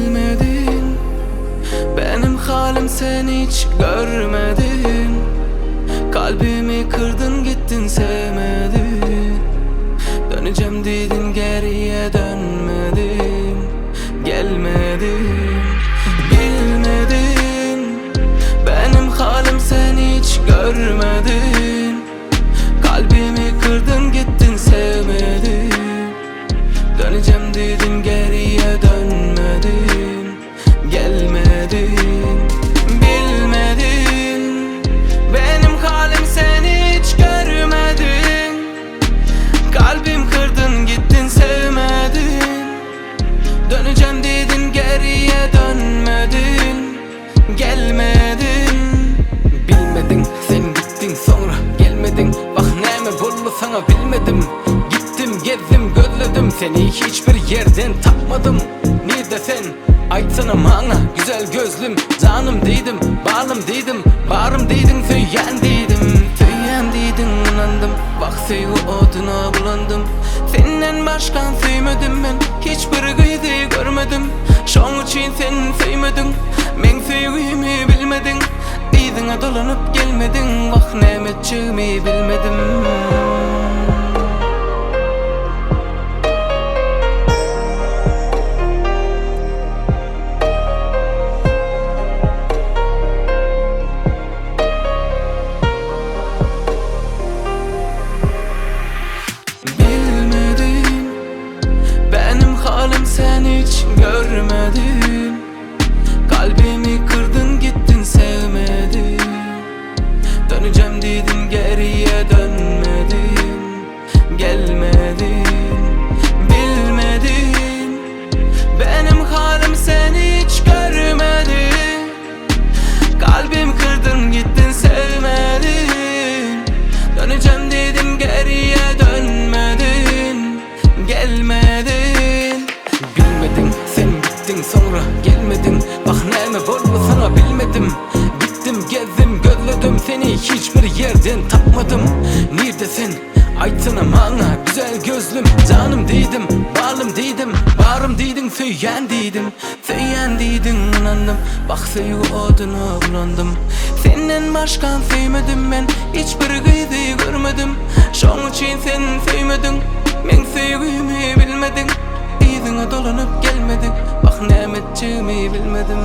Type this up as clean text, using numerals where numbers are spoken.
bilmedin. Benim halim sen hiç görmedin. Kalbimi kırdın gittin sevmedin. Döneceğim dedin geriye dönmedin. Gelmedin bilmedin. Benim halim sen hiç görmedin. Kalbimi kırdın gittin sevmedin. Döneceğim dedin geriye dönmedin. Gelmedin bilmedin. Benim halim sen hiç görmedin. Kalbim kırdın gittin sevmedin. Döneceğim dedin geriye dönmedin. Gelmedin. Bilmedin sen gittin sonra gelmedin. Bak neme buldu sana bilmedim. Gittim gezdim gözledim seni hiçbir yerden tapmadım. Nerede sen? Aytsana bana güzel gözlüm. Canım dedim, bağlım dedim, bağrım dedim, söyleyen dedim. Söyleyen dedim inandım. Bak sevgi oduna bulandım. Senden başkan sevmedim ben. Hiçbir kıydı görmedim. Şoň için sen sevmedin. Men sevgimi bilmedin. İzine dolanıp gelmedin. Bak nemetçimi bilmedim. Sen hiç görmedin. Kalbimi kırdın gittin sevmedin. Döneceğim dedin geriye dönmedin. Gelmedin bilmedin. Benim halim sen hiç görmedin. Kalbim kırdın gittin sevmedin. Döneceğim dedin geriye dönmedin. Gelmedin. Bilmedin sen gittin sonra gelmedin. Bak neme buldu sana bilmedim. Gittim gezdim gözledim seni hiçbir yerden tapmadım. Nerede sen? Aytsana bana güzel gözlüm. Canım dedim, bağlım dedim, bağrım dedim, söyleyen dedim. Söyleyen dedim inandım. Bak sevgi oduna bulandım. Senden başkan sevmedim ben. Hiçbir kıydı görmedim. Şoň için sen sevmedin. Men sevgimi bilmedin. İzine dolanıp gelmedin. Bak nemetçimi bilmedim.